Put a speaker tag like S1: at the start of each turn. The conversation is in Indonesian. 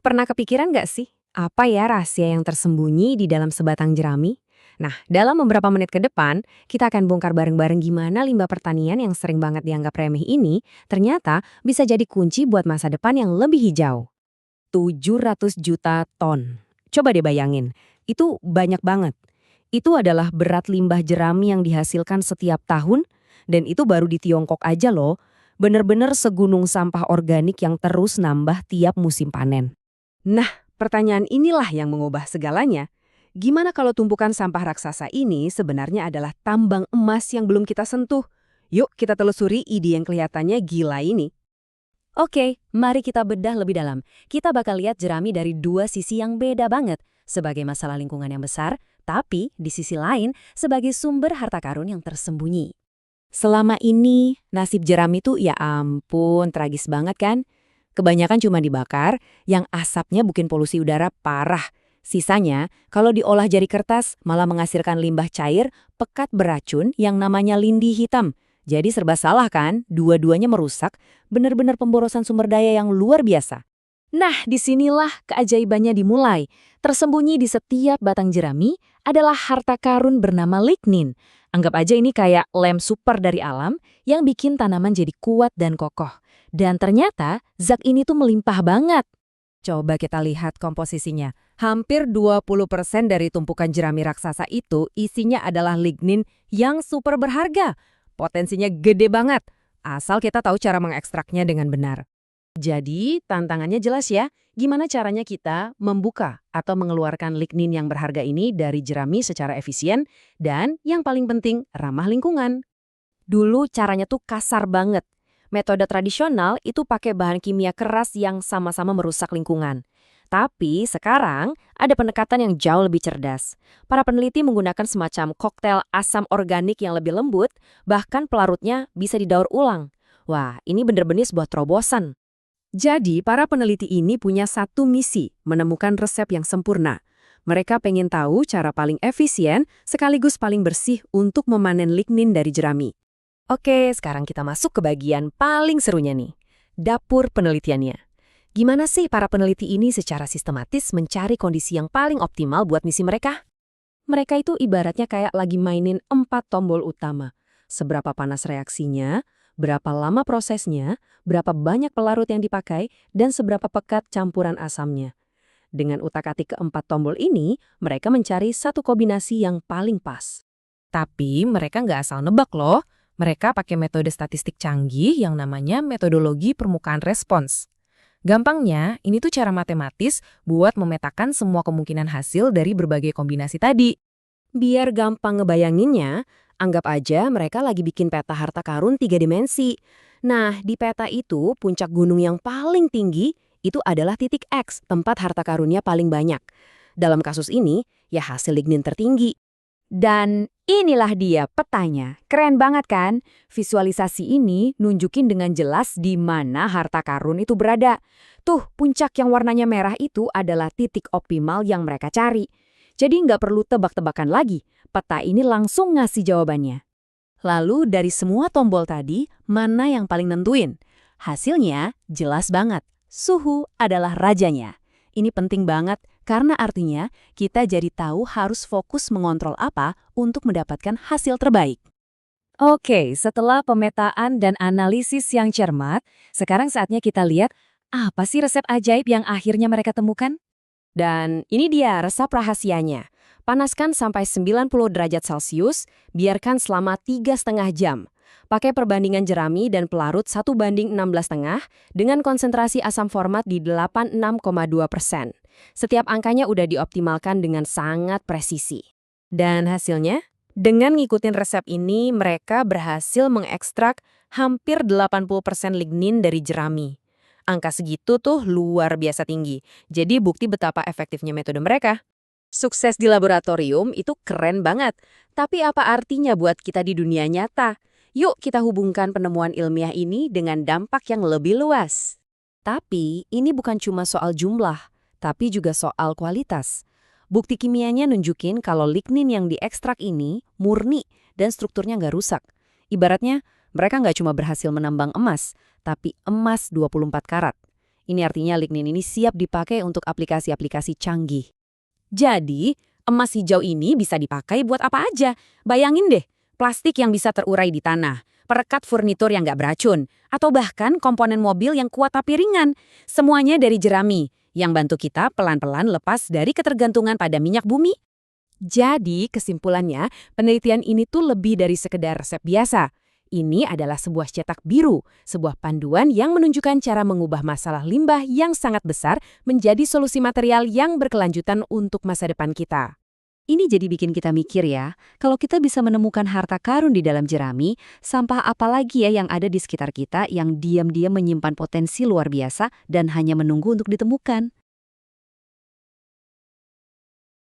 S1: Pernah kepikiran nggak sih, apa ya rahasia yang tersembunyi di dalam sebatang jerami? Nah, dalam beberapa menit ke depan, kita akan bongkar bareng-bareng gimana limbah pertanian yang sering banget dianggap remeh ini ternyata bisa jadi kunci buat masa depan yang lebih hijau. 700 juta ton. Coba deh bayangin, itu banyak banget. Itu adalah berat limbah jerami yang dihasilkan setiap tahun, dan itu baru di Tiongkok aja loh. Bener-bener segunung sampah organik yang terus nambah tiap musim panen. Nah, pertanyaan inilah yang mengubah segalanya. Gimana kalau tumpukan sampah raksasa ini sebenarnya adalah tambang emas yang belum kita sentuh? Yuk kita telusuri ide yang kelihatannya gila ini. Oke, mari kita bedah lebih dalam. Kita bakal lihat jerami dari dua sisi yang beda banget. Sebagai masalah lingkungan yang besar, tapi di sisi lain sebagai sumber harta karun yang tersembunyi. Selama ini, nasib jerami tuh ya ampun, tragis banget kan? Kebanyakan cuma dibakar, yang asapnya bikin polusi udara parah. Sisanya, kalau diolah jadi kertas, malah menghasilkan limbah cair, pekat beracun yang namanya lindi hitam. Jadi serba salah kan? Dua-duanya merusak, benar-benar pemborosan sumber daya yang luar biasa. Nah, disinilah keajaibannya dimulai. Tersembunyi di setiap batang jerami adalah harta karun bernama lignin. Anggap aja ini kayak lem super dari alam yang bikin tanaman jadi kuat dan kokoh. Dan ternyata zat ini tuh melimpah banget. Coba kita lihat komposisinya. Hampir 20% dari tumpukan jerami raksasa itu isinya adalah lignin yang super berharga. Potensinya gede banget, asal kita tahu cara mengekstraknya dengan benar. Jadi, tantangannya jelas ya, gimana caranya kita membuka atau mengeluarkan lignin yang berharga ini dari jerami secara efisien dan yang paling penting ramah lingkungan. Dulu caranya tuh kasar banget. Metode tradisional itu pakai bahan kimia keras yang sama-sama merusak lingkungan. Tapi sekarang ada pendekatan yang jauh lebih cerdas. Para peneliti menggunakan semacam koktail asam organik yang lebih lembut, bahkan pelarutnya bisa didaur ulang. Wah, ini bener-bener sebuah terobosan. Jadi, para peneliti ini punya satu misi, menemukan resep yang sempurna. Mereka pengen tahu cara paling efisien sekaligus paling bersih untuk memanen lignin dari jerami. Oke, sekarang kita masuk ke bagian paling serunya nih. Dapur penelitiannya. Gimana sih para peneliti ini secara sistematis mencari kondisi yang paling optimal buat misi mereka? Mereka itu ibaratnya kayak lagi mainin 4 tombol utama. Seberapa panas reaksinya, berapa lama prosesnya, berapa banyak pelarut yang dipakai, dan seberapa pekat campuran asamnya. Dengan utak-atik keempat tombol ini, mereka mencari satu kombinasi yang paling pas. Tapi mereka nggak asal nebak loh. Mereka pakai metode statistik canggih yang namanya metodologi permukaan respons. Gampangnya, ini tuh cara matematis buat memetakan semua kemungkinan hasil dari berbagai kombinasi tadi. Biar gampang ngebayanginnya, anggap aja mereka lagi bikin peta harta karun 3 dimensi. Nah, di peta itu, puncak gunung yang paling tinggi itu adalah titik X, tempat harta karunnya paling banyak. Dalam kasus ini, ya hasil lignin tertinggi. Dan inilah dia petanya. Keren banget kan? Visualisasi ini nunjukin dengan jelas di mana harta karun itu berada. Tuh, puncak yang warnanya merah itu adalah titik optimal yang mereka cari. Jadi nggak perlu tebak-tebakan lagi. Peta ini langsung ngasih jawabannya. Lalu dari semua tombol tadi, mana yang paling nentuin? Hasilnya jelas banget. Suhu adalah rajanya. Ini penting banget karena artinya kita jadi tahu harus fokus mengontrol apa untuk mendapatkan hasil terbaik. Oke, setelah pemetaan dan analisis yang cermat, sekarang saatnya kita lihat apa sih resep ajaib yang akhirnya mereka temukan? Dan ini dia resep rahasianya. Panaskan sampai 90 derajat Celcius, biarkan selama 3,5 jam. Pakai perbandingan jerami dan pelarut 1:16,5 dengan konsentrasi asam format di 86,2%. Setiap angkanya udah dioptimalkan dengan sangat presisi. Dan hasilnya? Dengan ngikutin resep ini, mereka berhasil mengekstrak hampir 80% lignin dari jerami. Angka segitu tuh luar biasa tinggi. Jadi bukti betapa efektifnya metode mereka. Sukses di laboratorium itu keren banget. Tapi apa artinya buat kita di dunia nyata? Yuk kita hubungkan penemuan ilmiah ini dengan dampak yang lebih luas. Tapi ini bukan cuma soal jumlah, tapi juga soal kualitas. Bukti kimianya nunjukin kalau lignin yang diekstrak ini murni dan strukturnya nggak rusak. Ibaratnya mereka nggak cuma berhasil menambang emas, tapi emas 24 karat. Ini artinya lignin ini siap dipakai untuk aplikasi-aplikasi canggih. Jadi, emas hijau ini bisa dipakai buat apa aja. Bayangin deh, plastik yang bisa terurai di tanah, perekat furnitur yang nggak beracun, atau bahkan komponen mobil yang kuat tapi ringan. Semuanya dari jerami, yang bantu kita pelan-pelan lepas dari ketergantungan pada minyak bumi. Jadi, kesimpulannya, penelitian ini tuh lebih dari sekedar resep biasa. Ini adalah sebuah cetak biru, sebuah panduan yang menunjukkan cara mengubah masalah limbah yang sangat besar menjadi solusi material yang berkelanjutan untuk masa depan kita.
S2: Ini jadi bikin kita mikir ya, kalau kita bisa menemukan harta karun di dalam jerami, sampah apa lagi ya yang ada di sekitar kita yang diam-diam menyimpan potensi luar biasa dan hanya menunggu untuk ditemukan?